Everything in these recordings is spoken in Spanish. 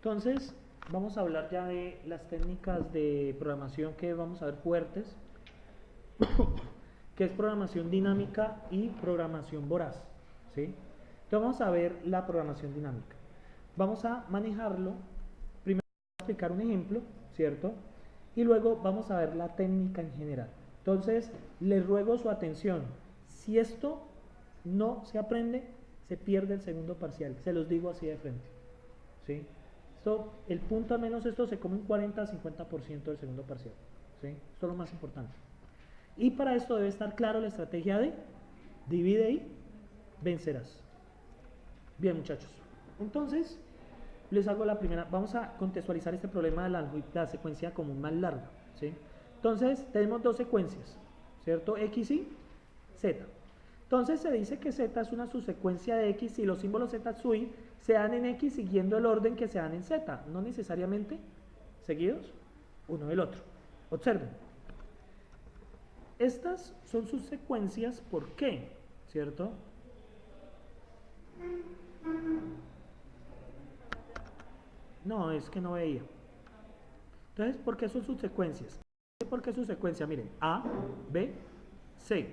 Entonces, vamos a hablar ya de las técnicas de programación que vamos a ver fuertes, que es programación dinámica y programación voraz, ¿sí? Entonces vamos a ver la programación dinámica. Vamos a manejarlo, primero vamos a explicar un ejemplo, ¿cierto? Y luego vamos a ver la técnica en general. Entonces, les ruego su atención. Si esto no se aprende, se pierde el segundo parcial. Se los digo así de frente, ¿sí? Esto, el punto al menos esto se come un 40-50% del segundo parcial, ¿sí? Esto es lo más importante. Y para esto debe estar claro la estrategia de divide y vencerás. Bien, muchachos. Entonces, les hago la primera. Vamos a contextualizar este problema de la secuencia común más larga, ¿sí? Entonces, tenemos dos secuencias, ¿cierto? X y Z. Entonces, se dice que Z es una subsecuencia de X y los símbolos Z sub i se dan en X siguiendo el orden que se dan en Z, no necesariamente seguidos uno del otro. Observen. Estas son sus secuencias, ¿por qué? ¿Cierto? No, es que no veía. Entonces, ¿por qué son sus secuencias? ¿Por qué su secuencia? Miren, A, B, C.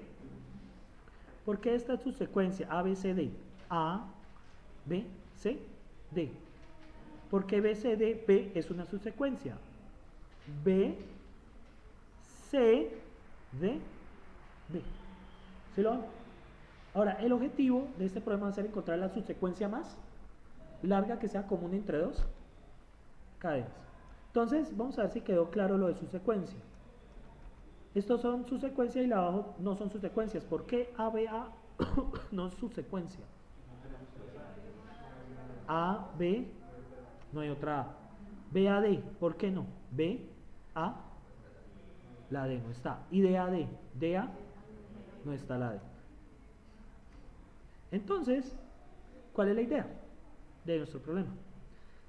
¿Por qué esta es su secuencia? A, B, C, D. A, B, C, D. ¿Por qué B, C, D? B es una subsecuencia. B, C, D, D. ¿Sí lo ven? Ahora, el objetivo de este problema va a ser encontrar la subsecuencia más larga que sea común entre dos cadenas. Entonces, vamos a ver si quedó claro lo de subsecuencia. Estos son subsecuencias y la abajo no son subsecuencias. ¿Por qué A, B, A no es subsecuencia? A, B, no hay otra A. B, A, D, ¿por qué no? B, A, la D no está. Y D, A, D, D, A, no está la D. Entonces, ¿cuál es la idea de nuestro problema?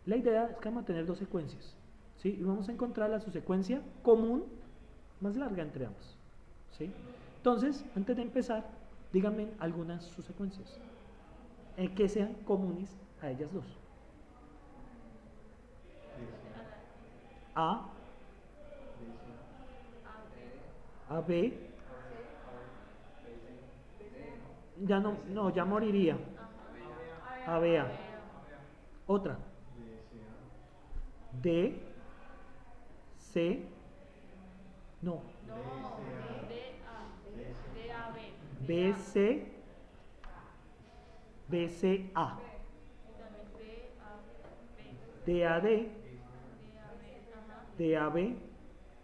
La idea es que vamos a tener dos secuencias, ¿sí? Y vamos a encontrar la subsecuencia común más larga entre ambos, ¿sí? Entonces, antes de empezar, díganme algunas subsecuencias que sean comunes a ellas dos. A, A, B, ya no, ya moriría. A, B, A. Otra. D, C, no. B, C, B, C, A. D, A, D, D, A, B,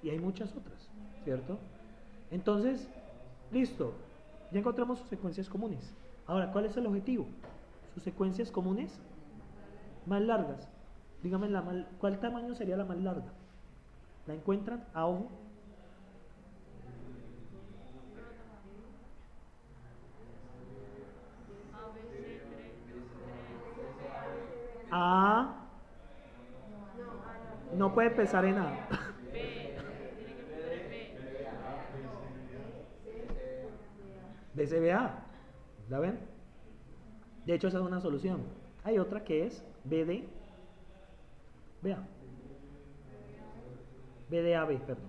y hay muchas otras, ¿cierto? Entonces, listo, ya encontramos sus secuencias comunes. Ahora, ¿cuál es el objetivo? Sus secuencias comunes más largas. Dígame, ¿cuál tamaño sería la más larga? ¿La encuentran a ojo? A no puede empezar en A. BCBA, ¿la ven? De hecho, esa es una solución. Hay otra que es BD, vea, BDAB, perdón.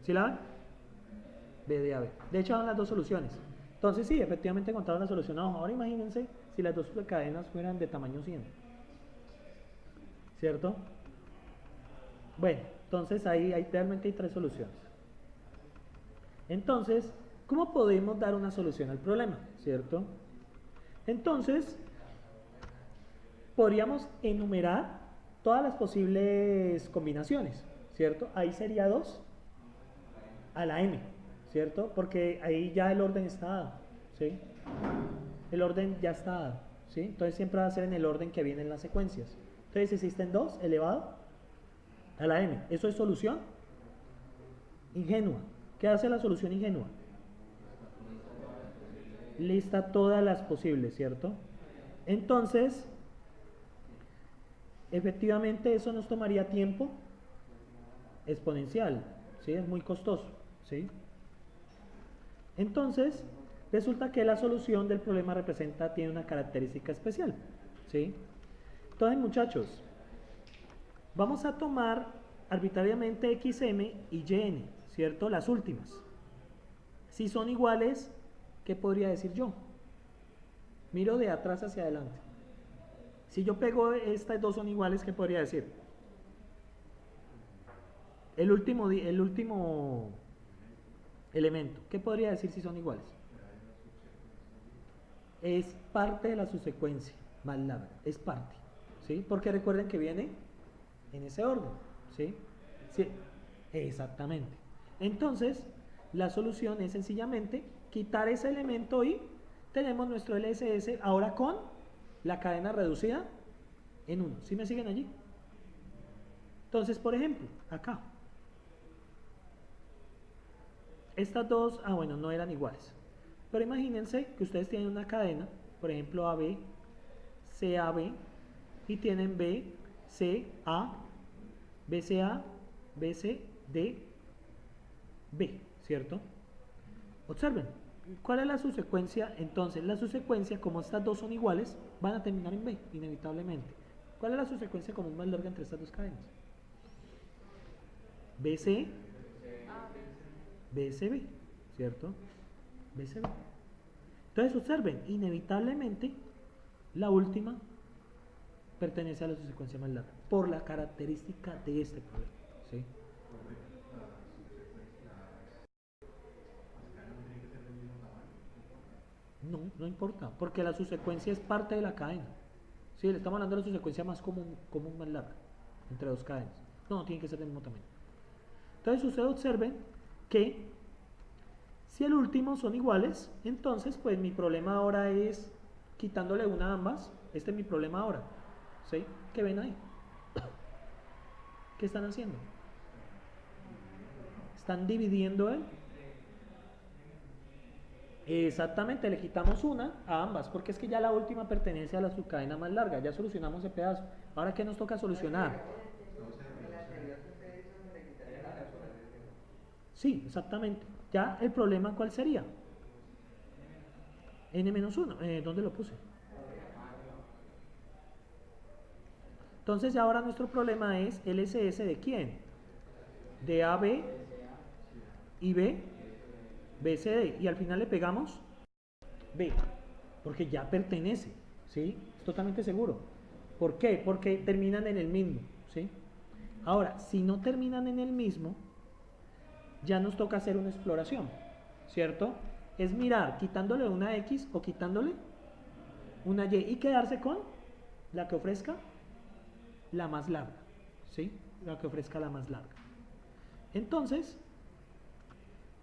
¿Sí la ven? BDAB. De hecho, son las dos soluciones. Entonces, sí, efectivamente encontraron la solución. Ahora imagínense si las dos cadenas fueran de tamaño 100. ¿Cierto? Bueno, entonces ahí realmente hay tres soluciones. Entonces, ¿cómo podemos dar una solución al problema? ¿Cierto? Entonces, podríamos enumerar todas las posibles combinaciones, ¿cierto? Ahí sería 2 a la m, ¿cierto? Porque ahí ya el orden está dado, ¿sí? El orden ya está dado, ¿sí? Entonces siempre va a ser en el orden que vienen las secuencias. Entonces existen 2 elevado a la m. ¿Eso es solución? Ingenua. ¿Qué hace la solución ingenua? Lista todas las posibles, ¿cierto? Entonces, efectivamente eso nos tomaría tiempo exponencial, ¿sí? Es muy costoso, ¿sí? Entonces, resulta que la solución del problema tiene una característica especial, ¿sí? Entonces, muchachos, Vamos a tomar arbitrariamente XM y YN, ¿cierto? Las últimas. Si son iguales, ¿qué podría decir yo? Miro de atrás hacia adelante. Si yo pego estas dos son iguales, ¿qué podría decir? El último elemento, ¿qué podría decir si son iguales? Es parte de la subsecuencia más larga, es parte, ¿sí? Porque recuerden que viene en ese orden, ¿sí? Sí, exactamente. Entonces, la solución es sencillamente quitar ese elemento y tenemos nuestro LSS ahora con la cadena reducida en 1. ¿Sí me siguen allí? Entonces, por ejemplo, acá. Estas dos, bueno, no eran iguales. Pero imagínense que ustedes tienen una cadena, por ejemplo AB, CAB, y tienen BCA, BCA, BCD, B, ¿cierto? Observen, ¿cuál es la subsecuencia? Entonces, la subsecuencia, como estas dos son iguales, van a terminar en B, inevitablemente. ¿Cuál es la subsecuencia común más larga entre estas dos cadenas? BC, BCB, ¿cierto? BCB. Entonces, observen, inevitablemente, la última pertenece a la subsecuencia más larga, por la característica de este problema, ¿sí? No, no importa, porque la subsecuencia es parte de la cadena. Sí, le estamos hablando de la subsecuencia más común más larga, entre dos cadenas. No, no tiene que ser del mismo tamaño. Entonces, ustedes observen que si el último son iguales, entonces, pues mi problema ahora es quitándole una a ambas. Este es mi problema ahora. ¿Sí? ¿Qué ven ahí? ¿Qué están haciendo? Están dividiendo el... Exactamente, le quitamos una a ambas, porque es que ya la última pertenece a la subcadena más larga, ya solucionamos ese pedazo. Ahora, ¿qué nos toca solucionar? Sí, exactamente. Ya el problema, ¿cuál sería? N-1, ¿dónde lo puse? Entonces, ya ahora nuestro problema es LSS de quién? De AB y B, BCD, y al final le pegamos B, porque ya pertenece, ¿sí? Es totalmente seguro. ¿Por qué? Porque terminan en el mismo, ¿sí? Ahora, si no terminan en el mismo, ya nos toca hacer una exploración, ¿cierto? Es mirar, quitándole una X o quitándole una Y y quedarse con la que ofrezca la más larga, ¿sí? La que ofrezca la más larga. Entonces,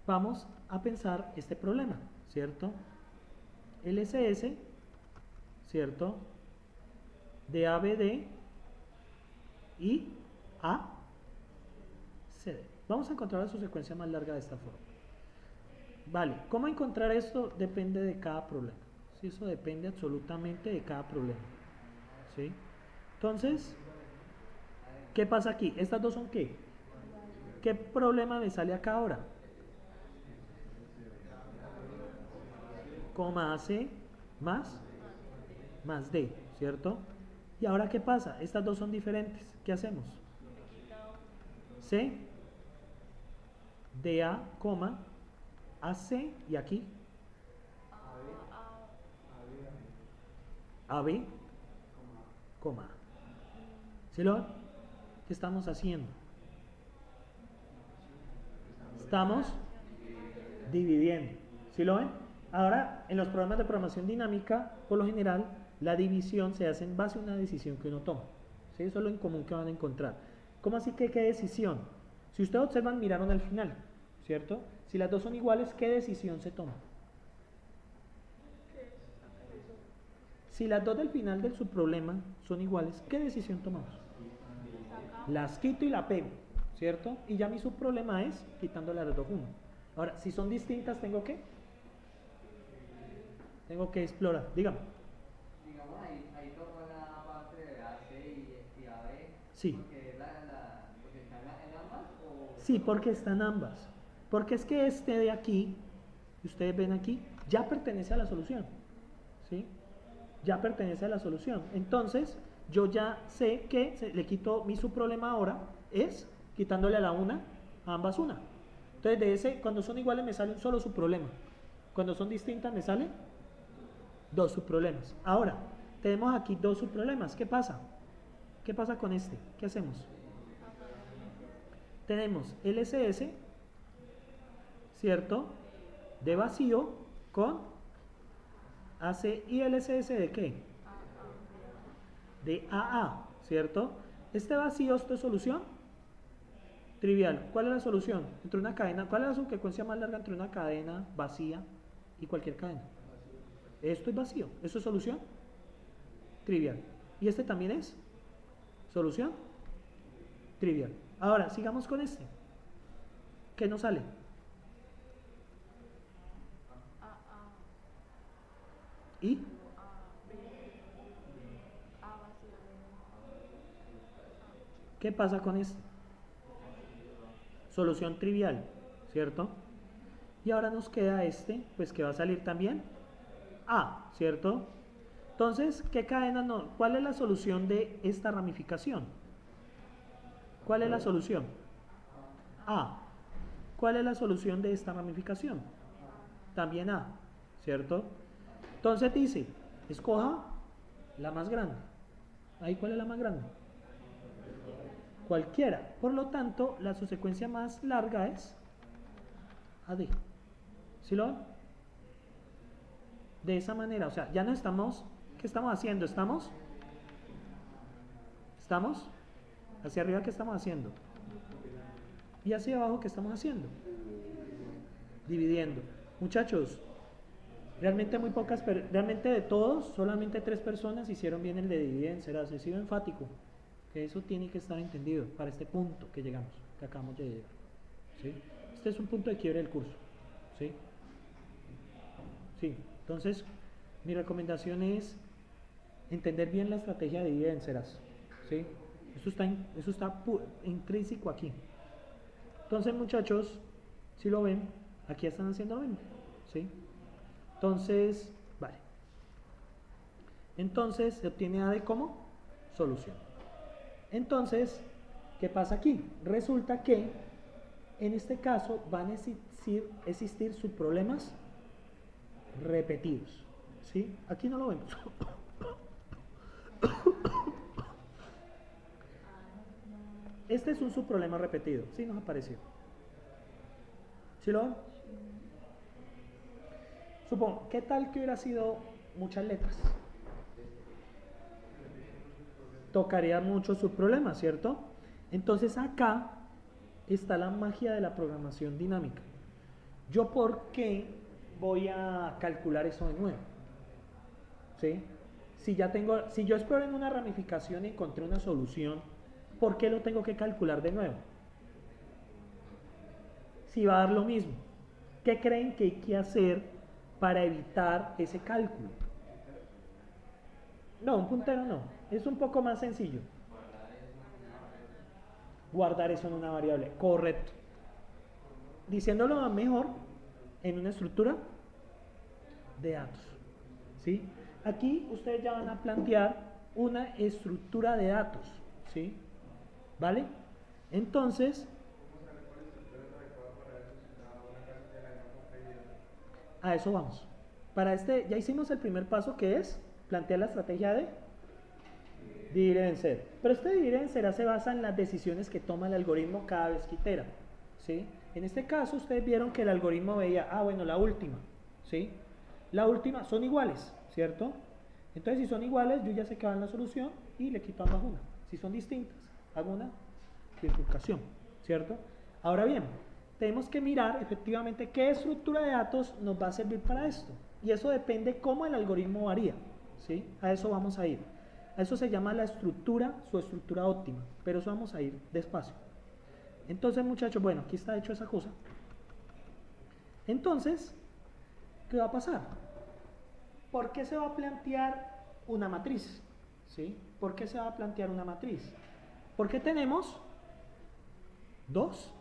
vamos a pensar este problema, ¿cierto? LSS, ¿cierto? De ABD y ACD. Vamos a encontrar la subsecuencia más larga de esta forma. Vale, ¿cómo encontrar esto? Depende de cada problema. ¿Sí? Eso depende absolutamente de cada problema. ¿Sí? Entonces, ¿qué pasa aquí? ¿Estas dos son qué? ¿Qué problema me sale acá ahora? Coma AC más D, ¿cierto? ¿Y ahora qué pasa? Estas dos son diferentes. ¿Qué hacemos? C, DA, AC y aquí AB, coma. ¿Sí lo ven? ¿Qué estamos haciendo? Estamos dividiendo. ¿Sí lo ven? Ahora, en los programas de programación dinámica, por lo general, la división se hace en base a una decisión que uno toma. ¿Sí? Eso es lo en común que van a encontrar. ¿Cómo así que qué decisión? Si ustedes observan, miraron al final, ¿cierto? Si las dos son iguales, ¿qué decisión se toma? Si las dos del final del subproblema son iguales, ¿qué decisión tomamos? Las quito y la pego, ¿cierto? Y ya mi subproblema es quitándole a las dos uno. Ahora, si son distintas, ¿tengo qué? Tengo que explorar. Dígame. Digamos, ahí tomó la parte de AC y AB. Sí. Porque, porque están en ambas. Sí, porque están ambas. Porque es que este de aquí, ustedes ven aquí, ya pertenece a la solución. ¿Sí? Ya pertenece a la solución. Entonces, yo ya sé que le quito mi subproblema ahora, es quitándole a la una, a ambas una. Entonces de ese, cuando son iguales me sale un solo subproblema. Cuando son distintas me salen dos subproblemas. Ahora, tenemos aquí dos subproblemas. ¿Qué pasa? ¿Qué pasa con este? ¿Qué hacemos? Tenemos LSS, ¿cierto? De vacío con AC y LSS de ¿qué? De AA, ¿cierto? Este vacío, ¿esto es solución? Trivial. ¿Cuál es la solución? Entre una cadena, ¿cuál es la subsecuencia más larga entre una cadena vacía y cualquier cadena? Esto es vacío. ¿Esto es solución? Trivial. ¿Y este también es? ¿Solución? Trivial. Ahora, sigamos con este. ¿Qué nos sale? ¿Y? ¿Qué pasa con este? Solución trivial, ¿cierto? Y ahora nos queda este, pues que va a salir también A, ¿cierto? Entonces, ¿qué cadena no? ¿Cuál es la solución de esta ramificación? ¿Cuál es la solución? A. ¿Cuál es la solución de esta ramificación? También A, ¿cierto? Entonces dice, escoja la más grande. ¿Ahí cuál es la más grande? Cualquiera. Por lo tanto, la subsecuencia más larga es AD. ¿Sí lo ven? De esa manera, o sea, ya no estamos, ¿qué estamos haciendo? ¿Estamos? Hacia arriba, ¿qué estamos haciendo? Y hacia abajo, ¿qué estamos haciendo? Dividiendo. Muchachos, realmente muy pocas, realmente de todos, solamente 3 personas hicieron bien el de dividir. Será excesivo enfático, que eso tiene que estar entendido para este punto que llegamos, que acabamos de llegar. ¿Sí? Este es un punto de quiebre del curso. ¿Sí? Sí, entonces mi recomendación es entender bien la estrategia de dividir en ceras. ¿Sí? Eso está intrínseco aquí. Entonces, muchachos, si lo ven, aquí están haciendo lo mismo. ¿Sí? Entonces, vale. Entonces, se obtiene A de como solución. Entonces, ¿qué pasa aquí? Resulta que, en este caso, van a existir subproblemas repetidos. ¿Sí? Aquí no lo vemos. Este es un subproblema repetido. ¿Sí nos apareció? ¿Sí lo ven? Supongo, ¿qué tal que hubiera sido muchas letras? Tocaría mucho subproblemas, ¿cierto? Entonces acá está la magia de la programación dinámica. ¿Yo por qué voy a calcular eso de nuevo? ¿Sí? Si yo exploro en una ramificación y encontré una solución, ¿por qué lo tengo que calcular de nuevo? Si va a dar lo mismo. ¿Qué creen que hay que hacer para evitar ese cálculo? No, un puntero no. Es un poco más sencillo. Guardar eso en una variable. Correcto. Diciéndolo mejor, en una estructura de datos. ¿Sí? Aquí ustedes ya van a plantear una estructura de datos. ¿Sí? ¿Vale? Entonces, a eso vamos. Para este, ya hicimos el primer paso, que es plantear la estrategia de dividir y vencer. Pero este dividir y vencer se basa en las decisiones que toma el algoritmo cada vez que itera. ¿Sí? En este caso, ustedes vieron que el algoritmo veía, bueno, la última. ¿Sí? La última son iguales, ¿cierto? Entonces, si son iguales, yo ya sé que va en la solución y le quito ambas una. Si son distintas, hago una bifurcación, ¿cierto? Ahora bien, tenemos que mirar efectivamente qué estructura de datos nos va a servir para esto. Y eso depende cómo el algoritmo varía. ¿Sí? A eso vamos a ir. A eso se llama la estructura, su estructura óptima. Pero eso vamos a ir despacio. Entonces, muchachos, bueno, aquí está hecho esa cosa. Entonces, ¿qué va a pasar? ¿Por qué se va a plantear una matriz? ¿Sí? ¿Por qué se va a plantear una matriz? Porque tenemos dos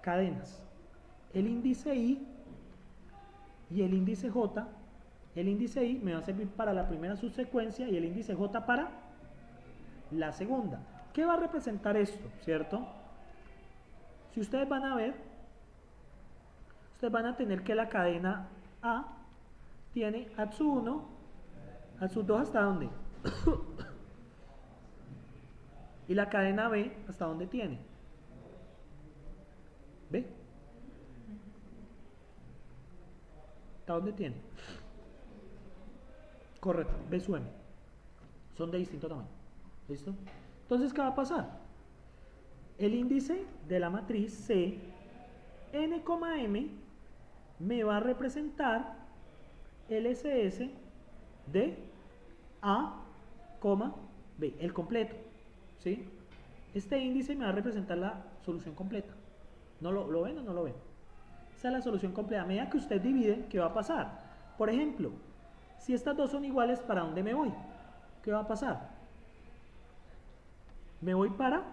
cadenas, el índice I y el índice J. El índice I me va a servir para la primera subsecuencia y el índice J para la segunda. ¿Qué va a representar esto? ¿Cierto? Si ustedes van a ver, ustedes van a tener que la cadena A tiene ATSU 1, ATSU 2 ¿hasta dónde? Y la cadena B, ¿hasta dónde tiene? ¿Ve? ¿Hasta dónde tiene? Correcto, B sub M. Son de distinto tamaño. ¿Listo? Entonces, ¿qué va a pasar? El índice de la matriz C, N, M, me va a representar el SS de A, B, el completo. ¿Sí? Este índice me va a representar la solución completa. ¿No lo ven o no lo ven? Esa es la solución completa. A medida que usted divide, ¿qué va a pasar? Por ejemplo, si estas dos son iguales, ¿para dónde me voy? ¿Qué va a pasar? Me voy para...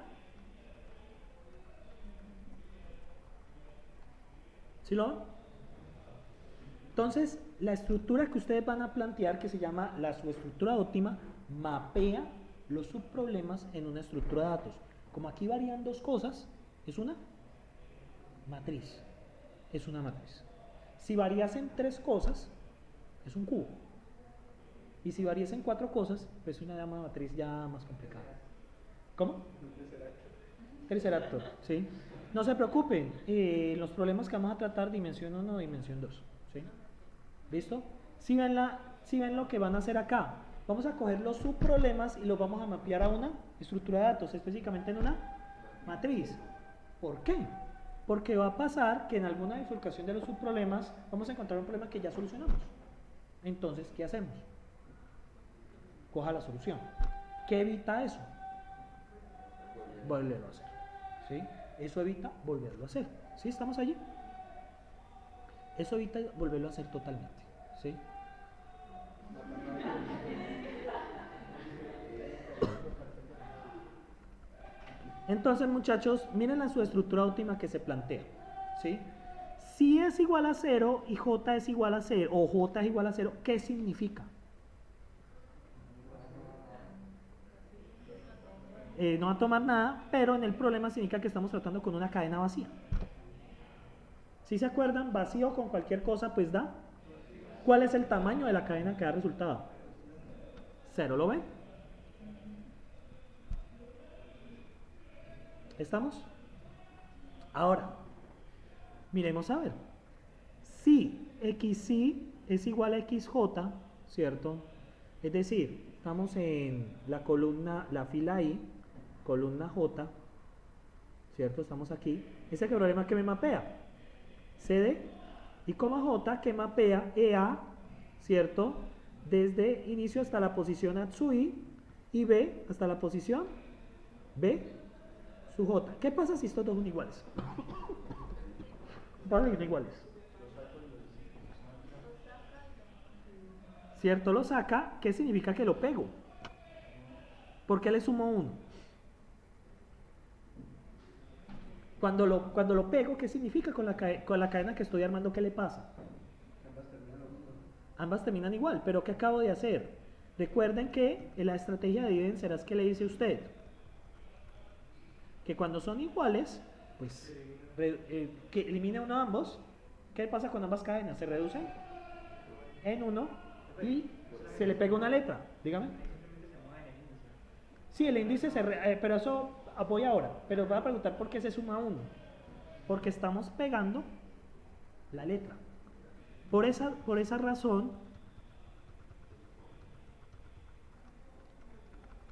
¿Sí lo ven? Entonces, la estructura que ustedes van a plantear, que se llama la subestructura óptima, mapea los subproblemas en una estructura de datos. Como aquí varían dos cosas, es una matriz. Es una matriz. Si variasen tres cosas, es un cubo. Y si variasen cuatro cosas, pues es una matriz ya más complicada. ¿Cómo? Triceractor, ¿sí? No se preocupen, los problemas que vamos a tratar, dimensión 1, dimensión 2, ¿sí? ¿Listo? Si ven lo que van a hacer acá, vamos a coger los subproblemas y los vamos a mapear a una estructura de datos, específicamente en una matriz. ¿Por qué? Porque va a pasar que en alguna bifurcación de los subproblemas vamos a encontrar un problema que ya solucionamos. Entonces, ¿qué hacemos? Coja la solución. ¿Qué evita eso? Volverlo a hacer. ¿Sí? Eso evita volverlo a hacer. ¿Sí? ¿Estamos allí? Eso evita volverlo a hacer totalmente. ¿Sí? Entonces, muchachos, miren la subestructura óptima que se plantea. ¿Sí? Si es igual a 0 y J es igual a 0, o J es igual a 0, ¿qué significa? No va a tomar nada, pero en el problema significa que estamos tratando con una cadena vacía. Si se acuerdan, vacío con cualquier cosa, pues da. ¿Cuál es el tamaño de la cadena que da resultado? 0, ¿lo ven? ¿Estamos? Ahora, miremos a ver. Si XY es igual a XJ, ¿cierto? Es decir, estamos en la columna, la fila I, columna J, ¿cierto? Estamos aquí. ¿Ese es el problema que me mapea? CD y J que mapea EA, ¿cierto? Desde inicio hasta la posición ATSUI y B hasta la posición B su J. ¿Qué pasa si estos dos son iguales? Son iguales. ¿Cierto? Lo saca, ¿qué significa que lo pego? ¿Por qué le sumo 1? Cuando lo pego, ¿qué significa con la cadena que estoy armando? ¿Qué le pasa? Ambas terminan igual, pero ¿qué acabo de hacer? Recuerden que en la estrategia de dividen serás que le dice usted que cuando son iguales, pues que elimine uno de ambos. ¿Qué pasa con ambas cadenas? Se reducen en 1 y se le pega una letra. Dígame. Sí, el índice pero eso voy ahora, pero voy a preguntar por qué se suma 1. Porque estamos pegando la letra. Por esa razón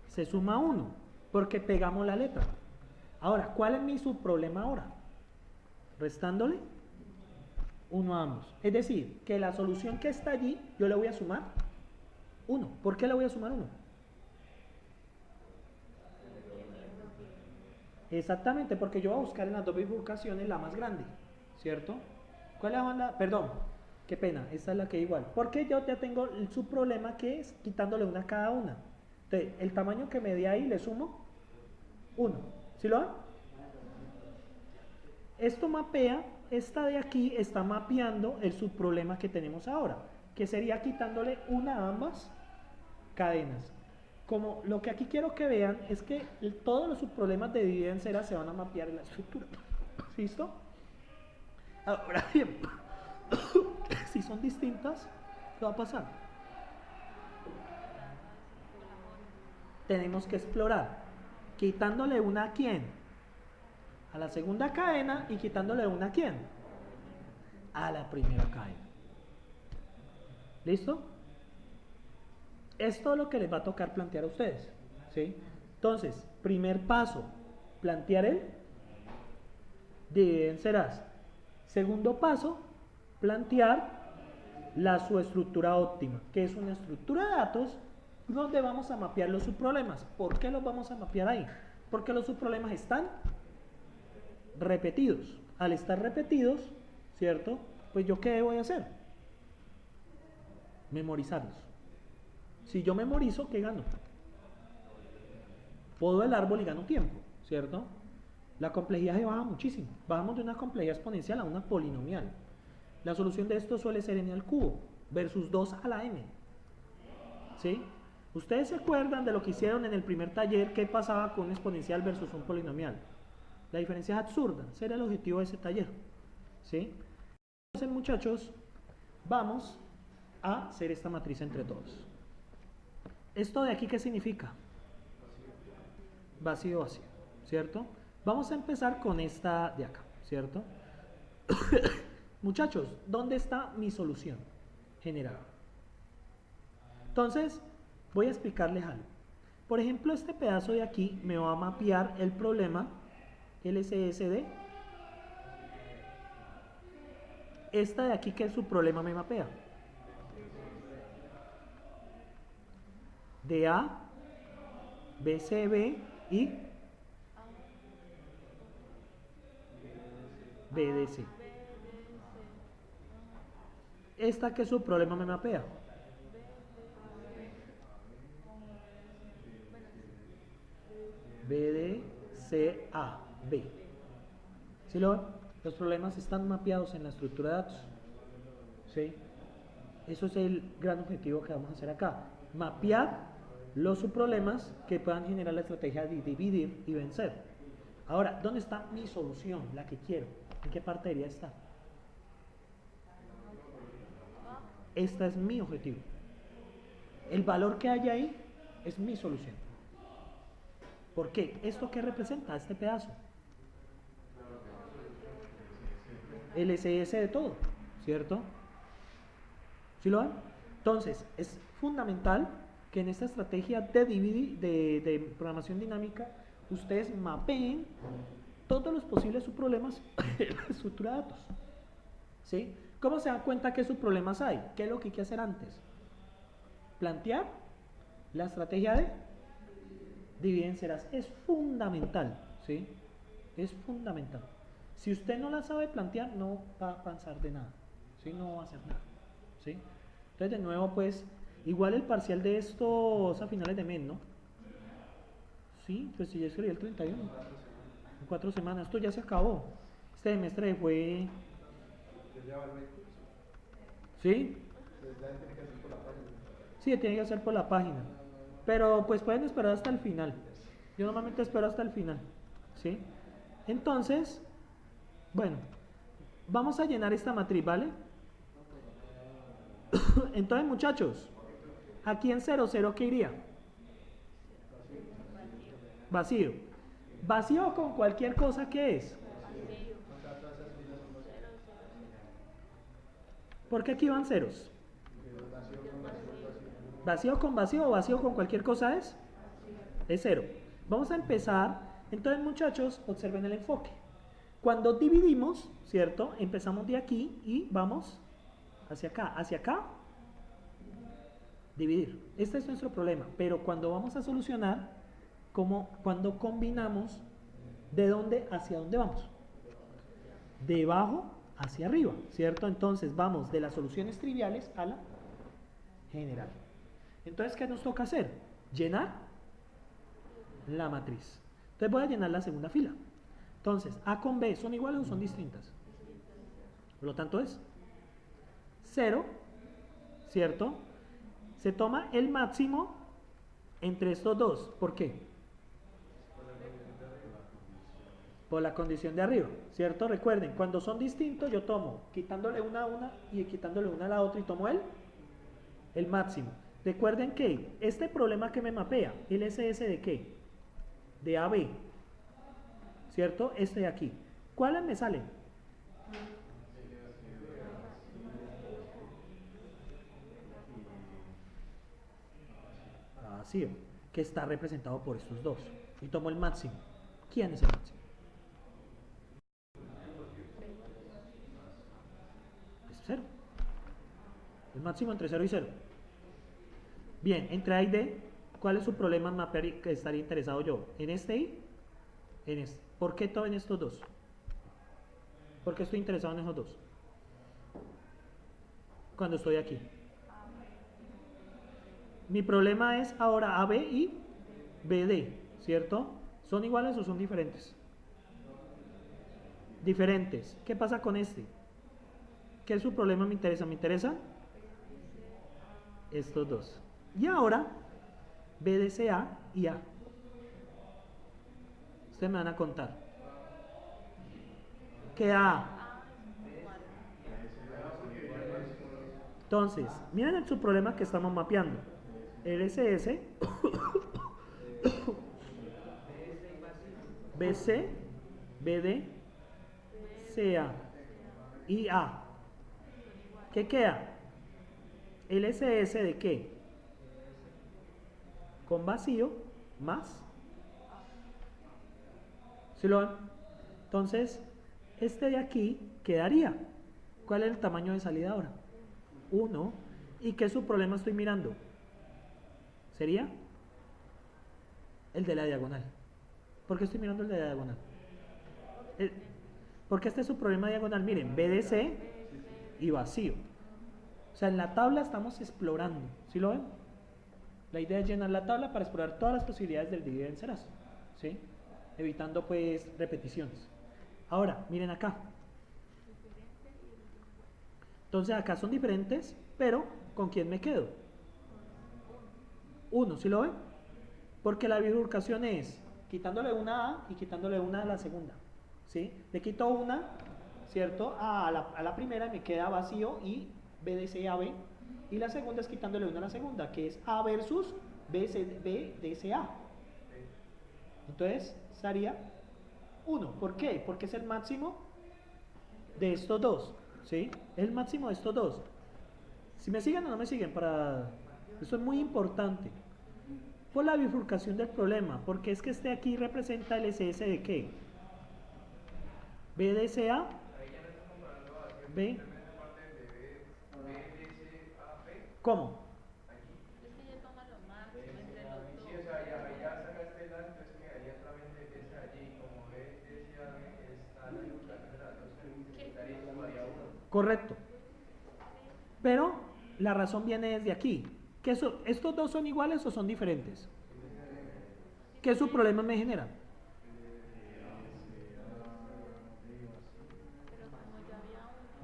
se suma 1, porque pegamos la letra. Ahora, ¿cuál es mi subproblema ahora? Restándole 1 a ambos. Es decir, que la solución que está allí, yo le voy a sumar 1. ¿Por qué le voy a sumar 1? Exactamente, porque yo voy a buscar en las dos bifurcaciones la más grande, ¿cierto? ¿Cuál es la banda? Perdón, qué pena, esta es la que igual. Porque yo ya tengo el subproblema que es quitándole una a cada una. Entonces, el tamaño que me dé ahí le sumo 1. ¿Sí lo ven? Esto mapea, esta de aquí está mapeando el subproblema que tenemos ahora, que sería quitándole una a ambas cadenas. como lo que aquí quiero que vean es que todos los subproblemas de dividir en ceras se van a mapear en la estructura. ¿Listo? Ahora bien, si son distintas, ¿qué va a pasar? Tenemos que explorar, quitándole una a quién, a la segunda cadena, y quitándole una a quién, a la primera cadena. ¿Listo? Esto es lo que les va a tocar plantear a ustedes, ¿sí? Entonces, primer paso, plantear el dividir en ceras. Segundo paso, plantear la subestructura óptima, que es una estructura de datos donde vamos a mapear los subproblemas. ¿Por qué los vamos a mapear ahí? Porque los subproblemas están repetidos. Al estar repetidos, ¿cierto? Pues yo ¿qué voy a hacer? Memorizarlos. Si yo memorizo, ¿qué gano? Podo el árbol y gano tiempo, ¿cierto? La complejidad se baja muchísimo. Bajamos de una complejidad exponencial a una polinomial. La solución de esto suele ser n al cubo versus 2 a la n. ¿Sí? ¿Ustedes se acuerdan de lo que hicieron en el primer taller? ¿Qué pasaba con un exponencial versus un polinomial? La diferencia es absurda. Ese era el objetivo de ese taller. ¿Sí? Entonces, muchachos, vamos a hacer esta matriz entre todos. ¿Esto de aquí qué significa? Vacío, vacío, ¿cierto? Vamos a empezar con esta de acá, ¿cierto? Muchachos, ¿dónde está mi solución general? Entonces, voy a explicarles algo. Por ejemplo, este pedazo de aquí me va a mapear el problema LCSD. Esta de aquí, ¿qué es su problema? Me mapea. DA, BCB y BDC. Esta que su problema me mapea. BDCAB. ¿Sí lo ven? Los problemas están mapeados en la estructura de datos. ¿Sí? Eso es el gran objetivo que vamos a hacer acá. Mapear los subproblemas que puedan generar la estrategia de dividir y vencer. Ahora, ¿dónde está mi solución? La que quiero. ¿En qué parte debería estar? Este es mi objetivo. El valor que hay ahí es mi solución. ¿Por qué? ¿Esto qué representa? Este pedazo. El SS de todo, ¿cierto? ¿Sí lo ven? Entonces, es fundamental que en esta estrategia de programación dinámica ustedes mapeen todos los posibles subproblemas en la estructura de datos. ¿Sí? ¿Cómo se dan cuenta qué subproblemas hay? ¿Qué es lo que hay que hacer antes? Plantear la estrategia de dividir en ceras. Es fundamental, ¿sí? Es fundamental. Si usted no la sabe plantear, no va a avanzar de nada, ¿sí? No va a hacer nada, ¿sí? Entonces, de nuevo, pues, igual el parcial de estos a finales de mes, ¿no? Sí, pues si ya escribí el 31. En 4 semanas. Esto ya se acabó. Este semestre fue... ¿Sí? Sí, tiene que hacer por la página. Pero pues pueden esperar hasta el final. Yo normalmente espero hasta el final. ¿Sí? Entonces, bueno, vamos a llenar esta matriz, ¿vale? Entonces, muchachos, aquí en 0, 0, ¿qué iría? Vacío. Vacío con cualquier cosa, ¿qué es? ¿Por qué aquí van ceros? ¿Vacío con vacío o vacío con cualquier cosa es? Es 0. Vamos a empezar. Entonces, muchachos, observen el enfoque. Cuando dividimos, ¿cierto? Empezamos de aquí y vamos hacia acá. Hacia acá, dividir. Este es nuestro problema. Pero cuando vamos a solucionar, cuando combinamos, ¿de dónde hacia dónde vamos? De abajo hacia arriba, ¿cierto? Entonces vamos de las soluciones triviales a la general. Entonces, ¿qué nos toca hacer? Llenar la matriz. Entonces voy a llenar la segunda fila. Entonces, A con B, ¿son iguales o son distintas? Por lo tanto es 0, ¿cierto? Se toma el máximo entre estos dos. ¿Por qué? Por la condición de arriba, ¿cierto? Recuerden, cuando son distintos yo tomo, quitándole una a una y quitándole una a la otra y tomo el máximo. Recuerden que este problema que me mapea, el SS de qué? De AB, ¿cierto? Este de aquí. ¿Cuáles me salen? Vacío, que está representado por estos dos. Y tomo el máximo. ¿Quién es el máximo? Es 0. El máximo entre 0 y 0. Bien, entre A y D, ¿cuál es su problema en mapear que estaría interesado yo? ¿En este y en este? ¿Por qué todo en estos dos? ¿Por qué estoy interesado en esos dos? Cuando estoy aquí. Mi problema es ahora AB y BD, ¿cierto? ¿Son iguales o son diferentes? Diferentes. ¿Qué pasa con este? ¿Qué es su problema? Me interesan estos dos. Y ahora, BDCA y A. Ustedes me van a contar. ¿Qué A? Entonces, miren su problema que estamos mapeando. LSS, BC, BD, CA y A. ¿Qué queda? LSS de qué? Con vacío más. ¿Sí lo ven? Entonces, este de aquí quedaría. ¿Cuál es el tamaño de salida ahora? 1. ¿Y qué es su problema estoy mirando? Sería el de la diagonal. ¿Por qué estoy mirando el de la diagonal? Porque este es su problema diagonal. Miren, BDC y vacío. O sea, en la tabla estamos explorando. ¿Sí lo ven? La idea es llenar la tabla para explorar todas las posibilidades del dividir en ceras. ¿Sí? Evitando pues repeticiones. Ahora, miren acá. Entonces acá son diferentes, pero ¿con quién me quedo? 1, ¿sí lo ven? Porque la bifurcación es quitándole una A y quitándole una a la segunda. ¿Sí? Le quito una, ¿cierto? A la primera me queda vacío y BDC AB. Y la segunda es quitándole una a la segunda, que es A versus BDCA. Entonces, sería 1. ¿Por qué? Porque es el máximo de estos dos. ¿Sí? El máximo de estos dos. Si me siguen o no me siguen, esto es muy importante. Por la bifurcación del problema, porque es que este aquí representa el SS de qué? BDCA, B. ¿Cómo? Correcto. Pero la razón viene desde aquí. ¿Estos dos son iguales o son diferentes? ¿Qué su problema me genera?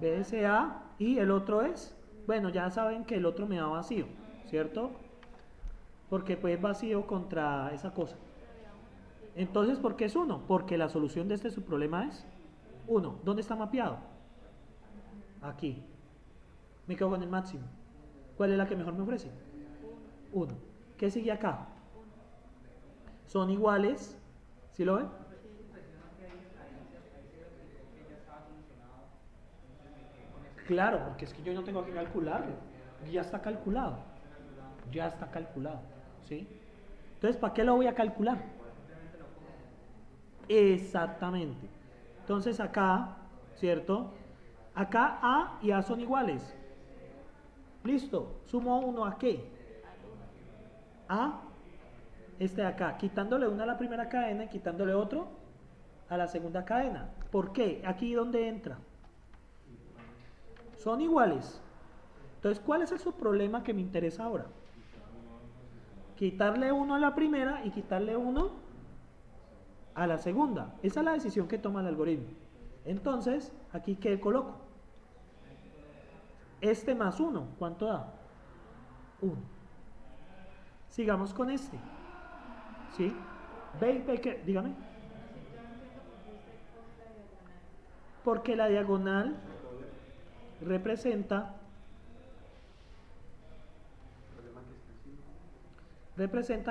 BDCA y el otro es, bueno, ya saben que el otro me da vacío, ¿cierto? Porque pues vacío contra esa cosa. Entonces, ¿por qué es 1? Porque la solución de este su problema es 1. ¿Dónde está mapeado? Aquí. Me quedo con el máximo. ¿Cuál es la que mejor me ofrece? 1. ¿Qué sigue acá? Son iguales. ¿Sí lo ven? Claro, porque es que yo no tengo que calcularlo. Ya está calculado. Ya está calculado. ¿Sí? Entonces, ¿para qué lo voy a calcular? Exactamente. Entonces acá, ¿cierto? Acá A y A son iguales. Listo. Sumo 1 a qué? A este de acá. Quitándole una a la primera cadena y quitándole otro a la segunda cadena. ¿Por qué? Aquí donde entra. Son iguales. Entonces, ¿cuál es el subproblema que me interesa ahora? Quitarle uno a la primera y quitarle uno a la segunda. Esa es la decisión que toma el algoritmo. Entonces, aquí ¿qué coloco? Este más 1, ¿cuánto da? 1. Sigamos con este. ¿Sí? Ve que, dígame. Porque la diagonal representa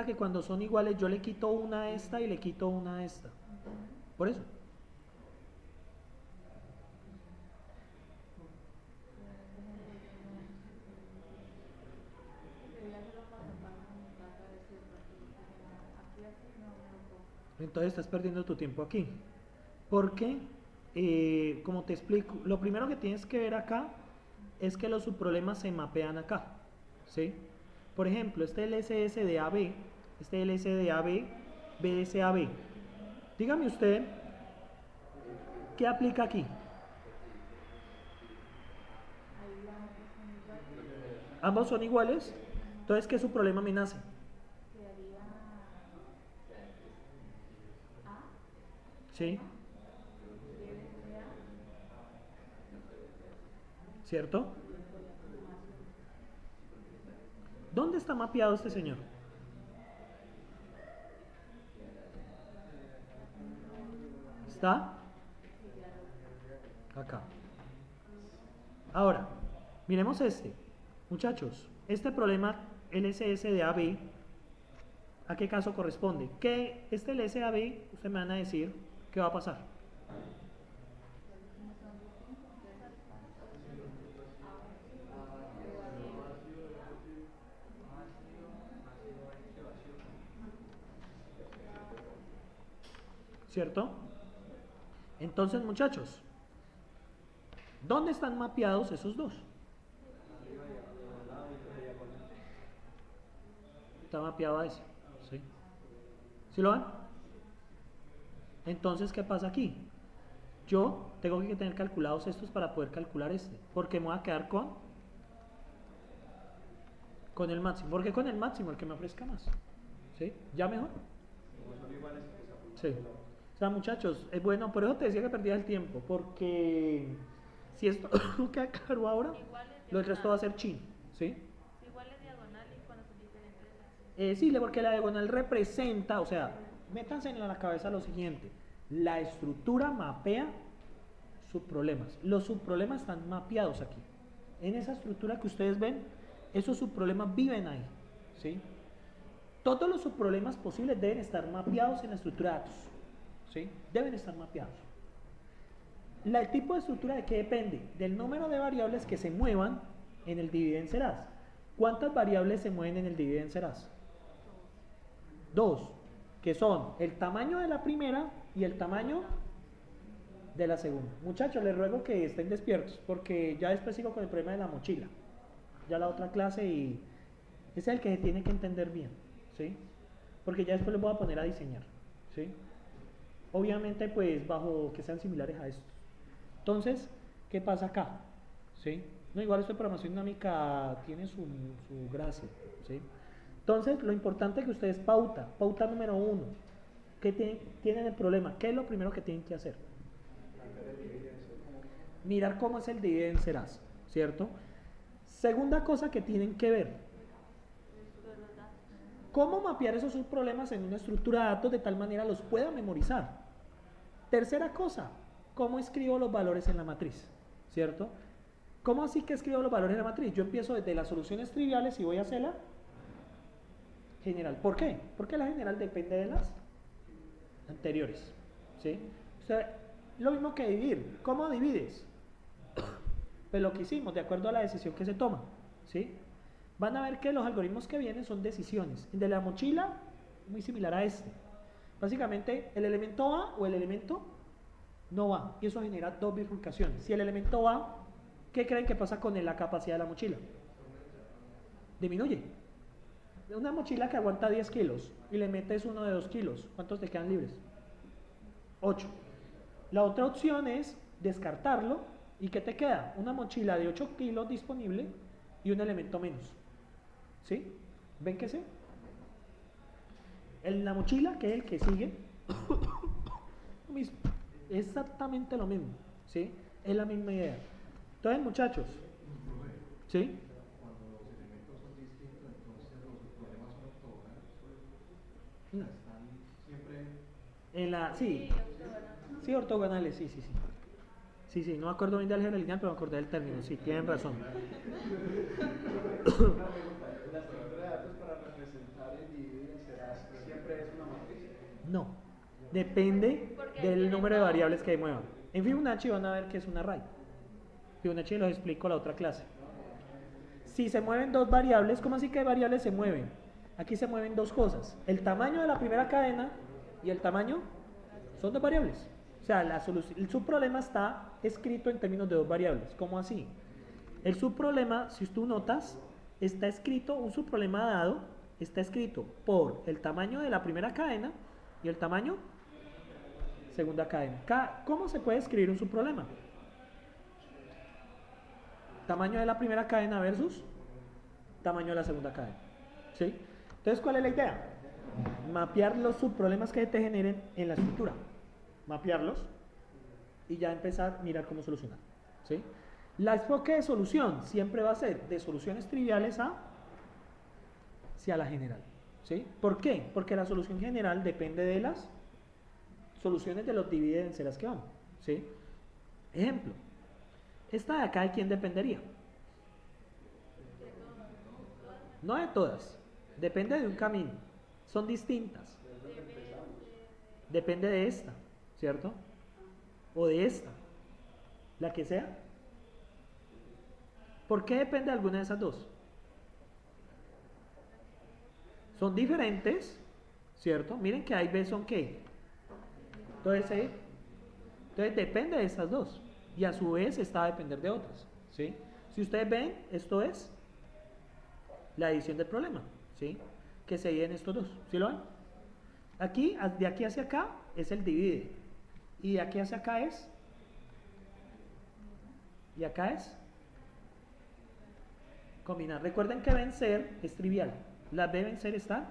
que cuando son iguales yo le quito una a esta y le quito una a esta. Por eso. Entonces estás perdiendo tu tiempo aquí. Porque, como te explico, lo primero que tienes que ver acá es que los subproblemas se mapean acá. ¿Sí? Por ejemplo, este LSS de AB, este LS de AB, BS AB. Dígame usted, ¿qué aplica aquí? Ambos son iguales. Entonces, ¿qué subproblema me nace? ¿Sí? ¿Cierto? ¿Dónde está mapeado este señor? ¿Está? Acá. Ahora, miremos este. Muchachos, este problema LSS de AB, ¿a qué caso corresponde? Que este LSAB, ustedes me van a decir qué va a pasar. ¿Cierto? Entonces, muchachos, ¿dónde están mapeados esos dos? Está mapeado a ese. ¿Sí? ¿Sí lo ven? Entonces, ¿qué pasa aquí? Yo tengo que tener calculados estos para poder calcular este. Porque me voy a quedar con el máximo. Porque con el máximo, el que me ofrezca más. ¿Sí? ¿Ya mejor? Sí. O sea, muchachos, es bueno, por eso te decía que perdías el tiempo. Porque si esto no queda claro ahora, lo resto va a ser chino. ¿Sí? Igual es diagonal y cuando son diferentes. Sí, porque la diagonal representa, o sea, métanse en la cabeza lo siguiente: la estructura mapea subproblemas. Los subproblemas están mapeados aquí. En esa estructura que ustedes ven, esos subproblemas viven ahí. ¿Sí? Todos los subproblemas posibles deben estar mapeados en la estructura de datos. ¿Sí? Deben estar mapeados. El tipo de estructura de qué depende? Del número de variables que se muevan en el divide-vencerás. ¿Cuántas variables se mueven en el divide-vencerás? Dos, que son el tamaño de la primera y el tamaño de la segunda. Muchachos, les ruego que estén despiertos porque ya después sigo con el problema de la mochila. Ya la otra clase y ese es el que se tiene que entender bien, ¿sí? Porque ya después les voy a poner a diseñar, ¿sí? Obviamente, pues, bajo que sean similares a estos. Entonces, ¿qué pasa acá? ¿Sí? No, igual esta programación dinámica tiene su gracia, ¿sí? Entonces, lo importante es que ustedes pauta número 1. ¿Qué tienen el problema? ¿Qué es lo primero que tienen que hacer? Mirar cómo es el divide-vencerás, ¿cierto? Segunda cosa que tienen que ver: cómo mapear esos subproblemas en una estructura de datos de tal manera los pueda memorizar. Tercera cosa: ¿cómo escribo los valores en la matriz? ¿Cierto? ¿Cómo así que escribo los valores en la matriz? Yo empiezo desde las soluciones triviales y voy a hacer la general. ¿Por qué? Porque la general depende de las anteriores. ¿Sí? O sea, lo mismo que dividir. ¿Cómo divides? Pues lo que hicimos, de acuerdo a la decisión que se toma. ¿Sí? Van a ver que los algoritmos que vienen son decisiones. El de la mochila, muy similar a este. Básicamente, el elemento va o el elemento no va. Y eso genera dos bifurcaciones. Si el elemento va, ¿qué creen que pasa con la capacidad de la mochila? Disminuye. Una mochila que aguanta 10 kilos y le metes uno de 2 kilos, ¿cuántos te quedan libres? 8. La otra opción es descartarlo. ¿Y qué te queda? Una mochila de 8 kilos disponible y un elemento menos. ¿Sí? ¿Ven que sí? En la mochila, que es el que sigue, lo mismo. Exactamente lo mismo. ¿Sí? Es la misma idea. Entonces, muchachos, ¿sí? Mm. Están siempre. En la, sí, Sí, ortogonal. sí, ortogonales, sí, sí, sí. Sí, sí, no me acuerdo bien de álgebra lineal, pero me acordé del término, sí, tienen razón. Una pregunta, ¿la estructura de datos para representar el dividido será siempre es una matriz? No, depende Porque del tiene número de todo. variables que muevan. En Fibonacci van a ver que es un array. Fibonacci los explico la otra clase. Si se mueven dos variables, ¿cómo así que variables se mueven? Aquí se mueven dos cosas. El tamaño de la primera cadena y el tamaño son dos variables. O sea, el subproblema está escrito en términos de dos variables. ¿Cómo así? El subproblema, si tú notas, está escrito, un subproblema dado, está escrito por el tamaño de la primera cadena y el tamaño segunda cadena. ¿Cómo se puede escribir un subproblema? Tamaño de la primera cadena versus tamaño de la segunda cadena. ¿Sí? Entonces, ¿cuál es la idea? Mapear los subproblemas que te generen en la estructura. Mapearlos y ya empezar a mirar cómo solucionar. ¿Sí? La enfoque de solución siempre va a ser de soluciones triviales hacia la general. ¿Sí? ¿Por qué? Porque la solución general depende de las soluciones de los dividendos las que van. ¿Sí? Ejemplo. Esta de acá, ¿de quién dependería? No de todas. Depende de un camino. Son distintas. Depende de esta, ¿cierto? O de esta. La que sea. ¿Por qué depende de alguna de esas dos? Son diferentes, ¿cierto? Miren que A y B son ¿qué? Entonces depende de estas dos. Y a su vez esta va a depender de otras, ¿sí? Si ustedes ven, esto es la división del problema, ¿sí? Que se dividen estos dos, ¿sí lo ven? Aquí, de aquí hacia acá es el divide. Y de aquí hacia acá es. Y acá es combinar. Recuerden que vencer es trivial. Las B vencer están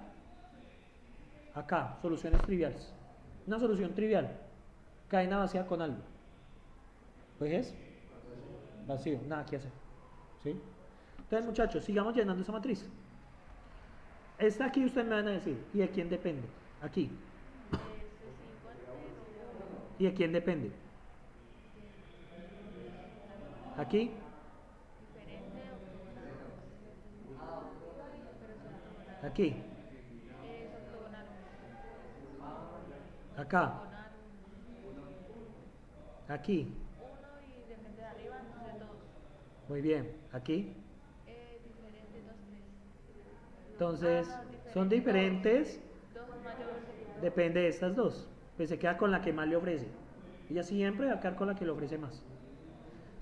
acá, soluciones triviales. Una solución trivial, cadena vacía con algo. Pues es vacío, nada que hacer. ¿Sí? Entonces, muchachos, sigamos llenando esa matriz. Esta aquí ustedes me van a decir, ¿y de quién depende? Aquí. ¿Y de quién depende? Aquí. Aquí. Acá. Aquí. Uno y depende de arriba, de todos. Muy bien. Aquí. Diferente, dos, tres. Entonces, No, son diferentes. Dos mayores. Depende de estas dos. Pues se queda con la que más le ofrece. Ella siempre va a quedar con la que le ofrece más.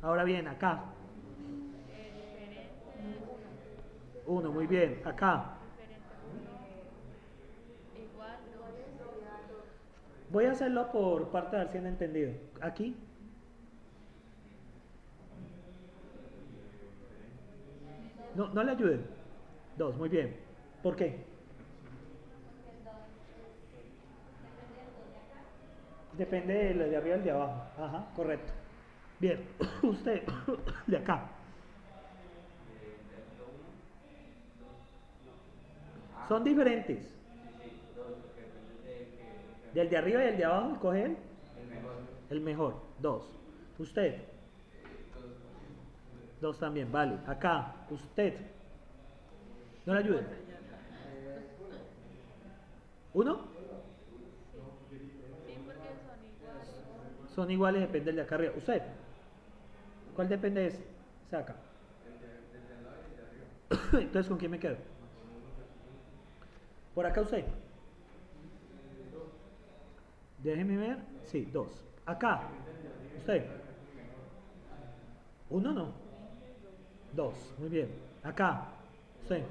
Ahora bien, acá. Diferente, Uno, muy bien. Acá. diferente, uno. Igual, dos. Voy a hacerlo por parte de ver si han entendido. Aquí. No, no le ayuden. Dos, muy bien. ¿Por qué? Depende de lo de arriba y el de abajo. Ajá, correcto. Bien, usted de acá. Son diferentes. Del de arriba y el de abajo, coge él. El mejor. Dos. Usted. Dos también, vale. Acá, usted. No le ayude. ¿Uno? Sí, porque son iguales. Son iguales, depende del de acá arriba. Usted. ¿Cuál depende de ese? Ese de acá. Entonces, ¿con quién me quedo? Por acá usted. Déjeme ver. Sí, dos. Acá. Usted. Uno no. Dos. Muy bien. Acá. Usted.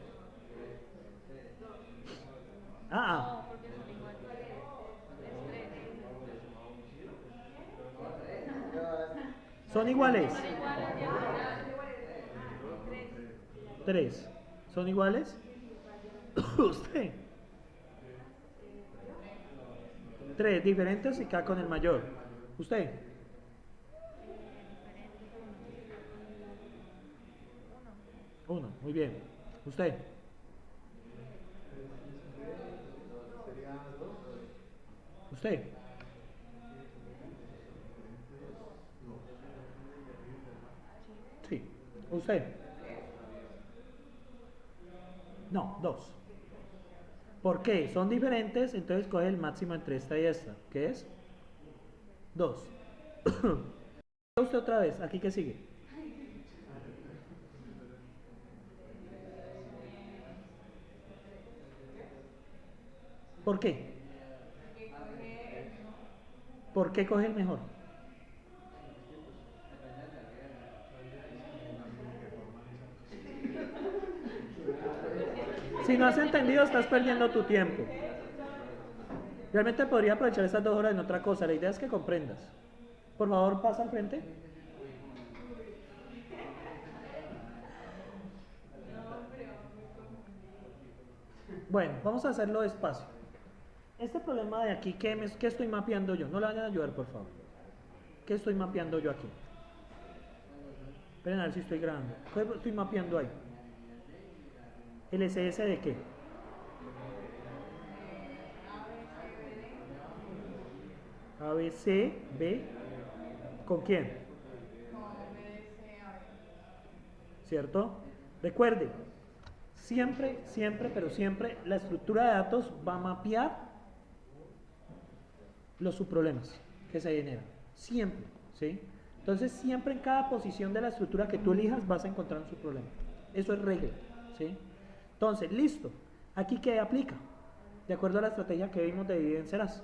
Ah, No, porque son iguales. son iguales. Son iguales, diagonal. Tres. Tres. ¿Son iguales? Usted. Tres diferentes y acá con el mayor. Usted. Uno. Muy bien. Usted. Serían Usted. Sí. Usted. No, 2. ¿Por qué? Son diferentes, entonces coge el máximo entre esta y esta. ¿Qué es? 2. Usted otra vez, aquí que sigue. ¿Por qué? ¿Por qué coge el mejor? Si no has entendido, estás perdiendo tu tiempo. Realmente podría aprovechar estas 2 horas en otra cosa. La idea es que comprendas. Por favor, pasa al frente. Bueno, vamos a hacerlo despacio. Este problema de aquí, ¿qué estoy mapeando yo? No le vayan a ayudar, por favor. ¿Qué estoy mapeando yo aquí? Esperen a ver si estoy grabando. ¿Qué estoy mapeando ahí? ¿El SS de qué? A, B, C, B. ¿Con quién? ¿Cierto? Recuerde, siempre, siempre, pero siempre la estructura de datos va a mapear los subproblemas que se generan. Siempre, ¿sí? Entonces, siempre en cada posición de la estructura que tú elijas vas a encontrar un subproblema. Eso es regla, ¿sí? Entonces, listo. ¿Aquí qué aplica? De acuerdo a la estrategia que vimos de dividir en serás.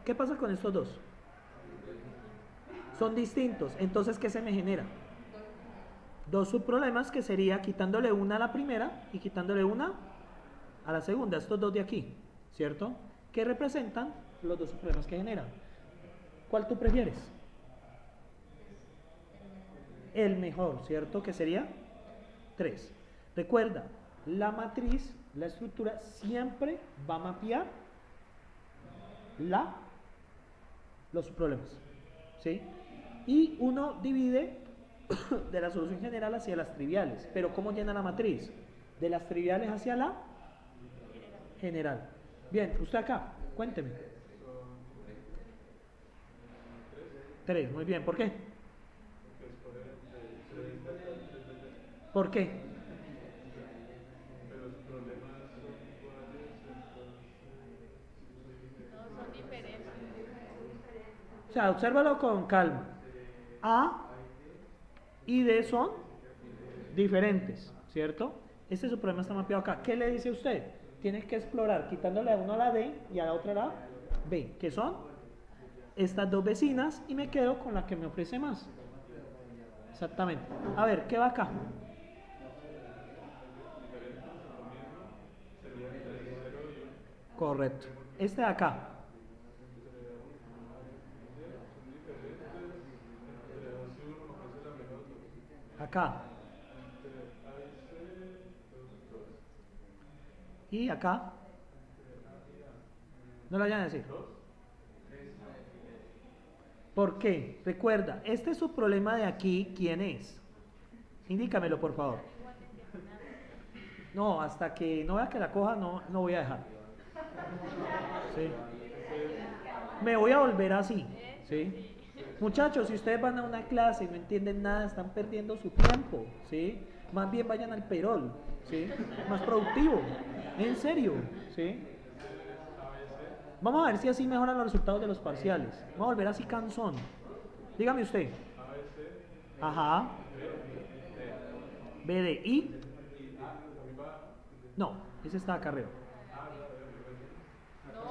¿Qué pasa con estos dos? Son distintos. Entonces, ¿qué se me genera? 2 subproblemas que sería quitándole una a la primera y quitándole una a la segunda. Estos 2 de aquí, ¿cierto? Que representan los 2 subproblemas que generan. ¿Cuál tú prefieres? El mejor, ¿cierto? Que sería 3. Recuerda, la matriz, la estructura siempre va a mapear los subproblemas, ¿sí? Y uno divide de la solución general hacia las triviales. Pero ¿cómo llena la matriz? De las triviales hacia la general. Bien, usted acá, cuénteme. 3, muy bien. ¿Por qué? ¿Por qué? No, son diferentes. O sea, obsérvalo con calma. A y D son diferentes, ¿cierto? Este subproblema está mapeado acá. ¿Qué le dice usted? Tiene que explorar quitándole a uno la D y a la otra la B, que son estas 2 vecinas, y me quedo con la que me ofrece más. Exactamente. A ver, ¿qué va acá? Correcto. Este de acá. Acá. Y acá. No lo vayan a decir. ¿Por qué? Recuerda, este es su problema de aquí, ¿quién es? Indícamelo, por favor. No, hasta que no vea que la coja, no voy a dejar. ¿Sí? Me voy a volver así, ¿sí? Muchachos, si ustedes van a una clase y no entienden nada, están perdiendo su tiempo, ¿sí? Más bien vayan al Perol, ¿sí? Más productivo, en serio, ¿sí? Vamos a ver si así mejoran los resultados de los parciales. Vamos a volver así cansón. Dígame usted. Ajá. BDI. No, ese está acá arriba. No,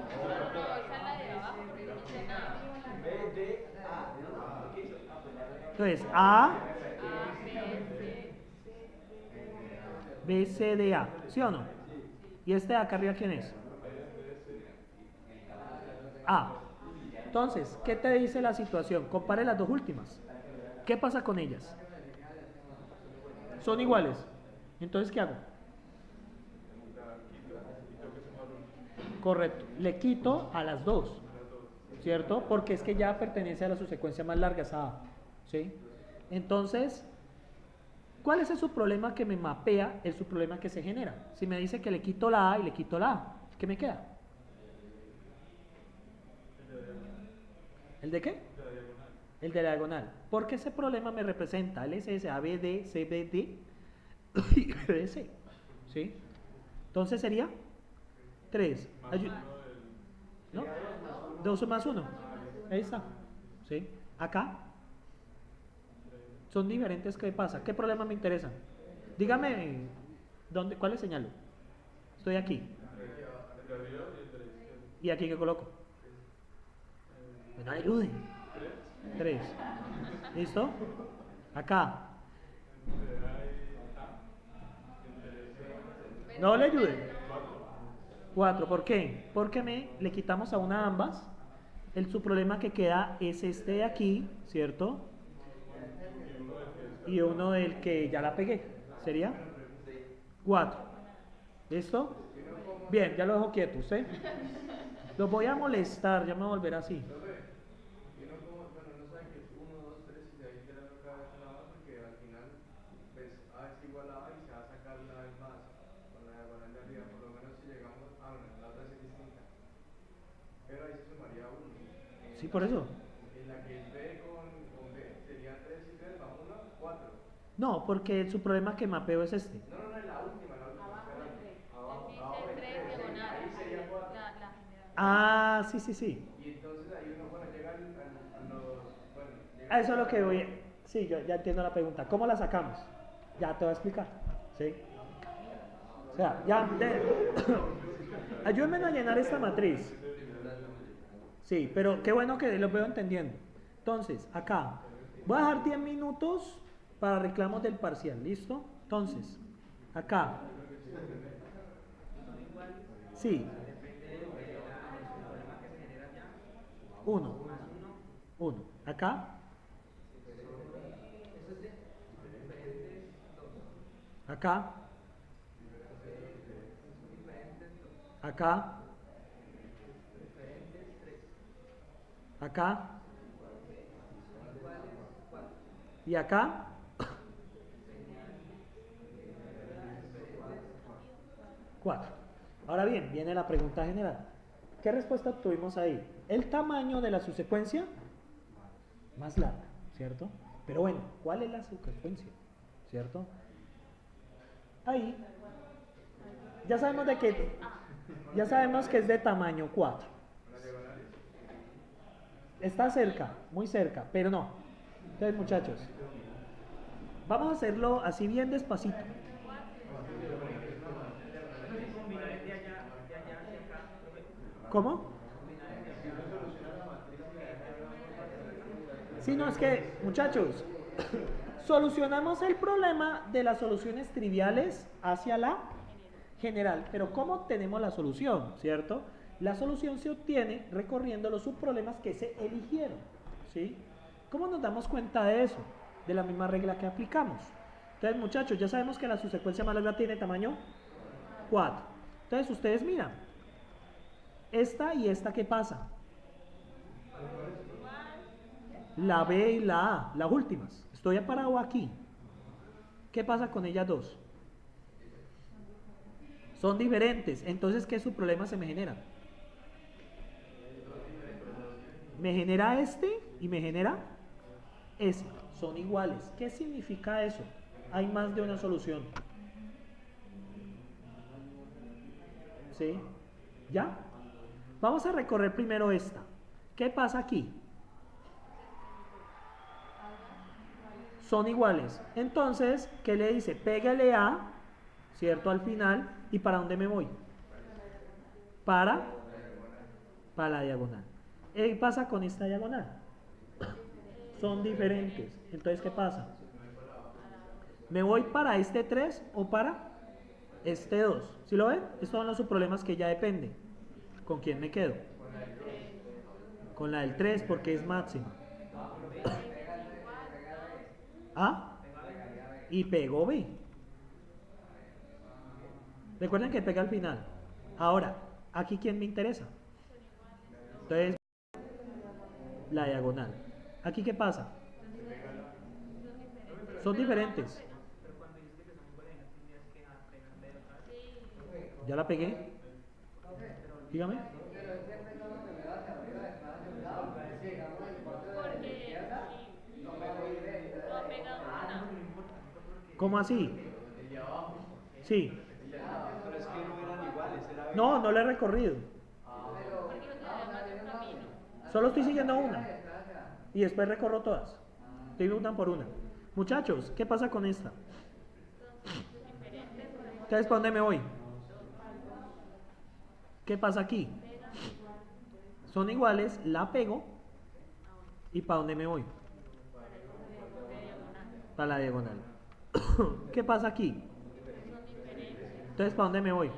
esa es la de abajo, porque no dice nada. Entonces, A, A, B, B, C, D, A. ¿Sí o no? ¿Y este de acá arriba quién es? A. Entonces, ¿qué te dice la situación? Compare las 2 últimas. ¿Qué pasa con ellas? Son iguales. Entonces, ¿qué hago? Correcto. Le quito a las 2, ¿cierto? Porque es que ya pertenece a la subsecuencia más larga, esa A, ¿sí? Entonces, ¿cuál es el subproblema que me mapea el subproblema que se genera? Si me dice que le quito la A y le quito la A, ¿Qué me queda? ¿El de qué? El de la diagonal. Porque ese problema me representa el SS, ABD, CBD y BBC. ¿Sí? Entonces sería 3. ¿No? 2 más 1. Ahí está. ¿Sí? Acá. Son diferentes. ¿Qué pasa? ¿Qué problema me interesan? Dígame, ¿cuál le señalo? Estoy aquí. ¿Y aquí qué coloco? No ayuden. 3. ¿Listo? Acá. No le ayuden. 4. ¿Por qué? Porque le quitamos a una ambas. Su problema que queda es este de aquí, ¿cierto? Y uno del que ya la pegué. ¿Sería? 4. ¿Listo? Bien, ya lo dejo quieto, ¿usted? Los voy a molestar, ya me volverá así. Sí, por eso. En la que es B con B sería 3 y 3 más 1, 4. No, porque su problema que mapeo es este. No, en la última. Abajo de 3. Abajo Él de dice 3 diagonal. Ahí sería 4. La general. Ah, sí. Y entonces ahí uno, bueno, llega a los... Bueno, A eso es lo que voy. Sí, yo ya entiendo la pregunta. ¿Cómo la sacamos? Ya te voy a explicar. ¿Sí? O sea, ya... Ayúdenme a llenar esta matriz. Sí, pero qué bueno que lo veo entendiendo. Entonces, acá, voy a dejar 10 minutos para reclamos del parcial, ¿listo? Entonces, acá. Sí. 1. Acá. Acá. Acá. Acá. Y acá. Cuatro. Ahora bien, viene la pregunta general. ¿Qué respuesta obtuvimos ahí? El tamaño de la subsecuencia más larga, ¿cierto? Pero bueno, ¿cuál es la subsecuencia? ¿Cierto? Ahí ya sabemos que es de tamaño 4. Está cerca, muy cerca, pero no. Entonces, muchachos, vamos a hacerlo así bien despacito. ¿Cómo? Sí, no, es que, muchachos, solucionamos el problema de las soluciones triviales hacia la general. Pero ¿cómo obtenemos la solución? ¿Cierto? La solución se obtiene recorriendo los subproblemas que se eligieron. ¿Sí? ¿Cómo nos damos cuenta de eso? De la misma regla que aplicamos. Entonces, muchachos, ya sabemos que la subsecuencia más larga tiene tamaño 4. Entonces, ustedes miran. Esta y esta, ¿qué pasa? La B y la A, las últimas. Estoy parado aquí. ¿Qué pasa con ellas dos? Son diferentes. Entonces, ¿qué subproblemas se me generan? Me genera este y me genera ese. Son iguales. ¿Qué significa eso? Hay más de una solución. ¿Sí? ¿Ya? Vamos a recorrer primero esta. ¿Qué pasa aquí? Son iguales. Entonces, ¿qué le dice? Pégale a, ¿cierto? Al final. ¿Y para dónde me voy? Para la diagonal. ¿Qué pasa con esta diagonal? Son diferentes. Entonces, ¿qué pasa? ¿Me voy para este 3 o para este 2? ¿Sí lo ven? Estos son los subproblemas que ya dependen. ¿Con quién me quedo? Con la del 3 porque es máxima. ¿Ah? Y pegó B. Recuerden que pega al final. Ahora, ¿aquí quién me interesa? Entonces, la diagonal. ¿Aquí qué pasa? Son diferentes. ¿Ya la pegué? Dígame. Pero ese método que me da hacia arriba está hacia un lado. Digamos, el cuarto de la Porque izquierda sí, no me voy de no ha pegado una. ¿Cómo así? Sí. Pero es que no eran iguales, era No, no le he recorrido. Porque no se llama de un camino. Solo estoy siguiendo una. Y después recorro todas. Estoy una por una. Muchachos, ¿qué pasa con esta? Entonces, ¿para dónde me voy? ¿Qué pasa aquí? Son iguales, la pego. ¿Y para dónde me voy? Para la diagonal. ¿Qué pasa aquí? Entonces, ¿para dónde me voy?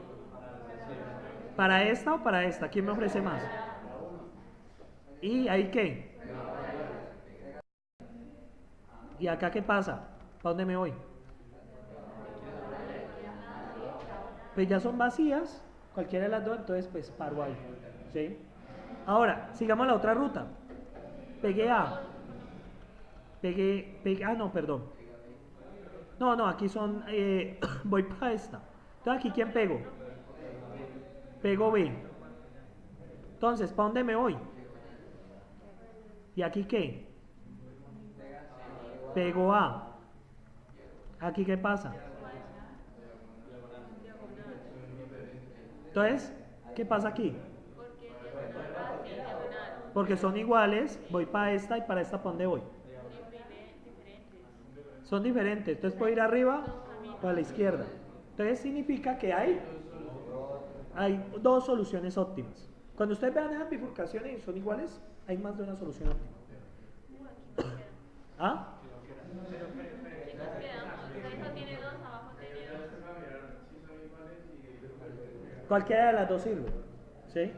¿Para esta o para esta? ¿Quién me ofrece más? ¿Y ahí qué? ¿Y acá qué pasa? ¿Para dónde me voy? Pues ya son vacías, cualquiera de las dos, entonces pues paro ahí. ¿Sí? Ahora, sigamos la otra ruta. Pegué A. Ah, no, perdón. No, aquí son, voy para esta. Entonces aquí, ¿quién pego? Pego B. Entonces, ¿para dónde me voy? ¿Y aquí qué? Pego A. ¿Aquí qué pasa? Entonces, ¿qué pasa aquí? Porque son iguales, voy para esta y para esta, ¿para dónde voy? Son diferentes, entonces puedo ir arriba o a la izquierda. Entonces significa que hay dos soluciones óptimas. Cuando ustedes vean esas bifurcaciones y son iguales, hay más de una solución óptima. ¿Ah? Cualquiera de las dos sirve. ¿Sí?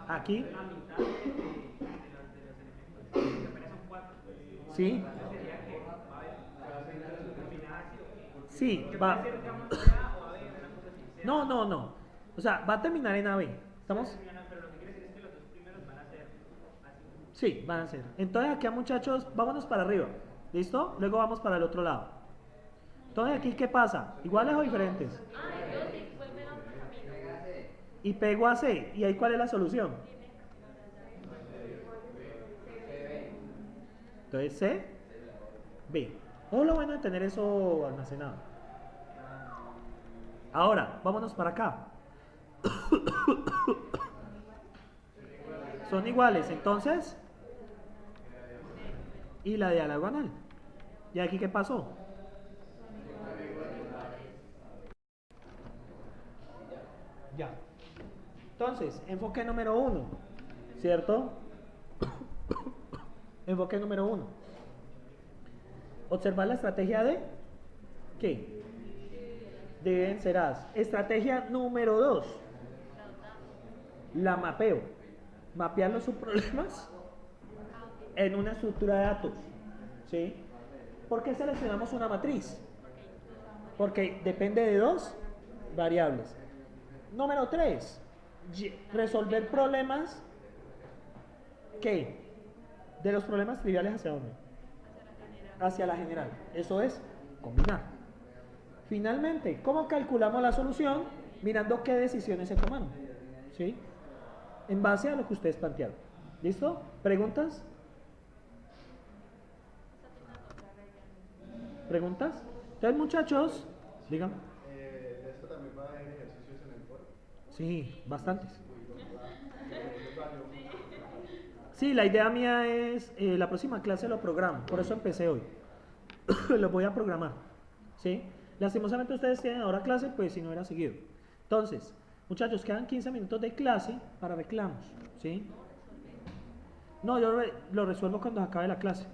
Aquí. ¿Sí? Sí, va. No. O sea, va a terminar en AB. ¿Estamos? Sí, van a ser. Entonces aquí, muchachos, vámonos para arriba. ¿Listo? Luego vamos para el otro lado. Entonces aquí, ¿qué pasa? ¿Iguales o diferentes? Y pego a C. ¿Y ahí cuál es la solución? Entonces C, B. Oh, lo bueno de tener eso almacenado. Ahora, vámonos para acá. Son iguales, entonces. Y la diagonal. ¿Y aquí qué pasó? Ya. Entonces, enfoque número 1, ¿cierto? Enfoque número 1. Observar la estrategia de ¿qué? De vencerás. Estrategia número 2. La mapeo. Mapear los subproblemas en una estructura de datos. ¿Sí? ¿Por qué seleccionamos una matriz? Porque depende de dos variables. Número 3. Resolver problemas. ¿Qué? De los problemas triviales, ¿hacia dónde? Hacia la general. Eso es combinar. Finalmente, ¿cómo calculamos la solución? Mirando qué decisiones se tomaron. ¿Sí? En base a lo que ustedes plantearon. ¿Listo? ¿Preguntas? ¿Preguntas? Entonces, muchachos, digan. ¿De esto también va a haber ejercicios en el foro? Sí, bastantes. Sí, la idea mía es, la próxima clase lo programo, por eso empecé hoy. Lo voy a programar, ¿sí? Lastimosamente ustedes tienen ahora clase, pues si no era seguido. Entonces, muchachos, quedan 15 minutos de clase para reclamos, ¿sí? No, yo lo resuelvo cuando acabe la clase.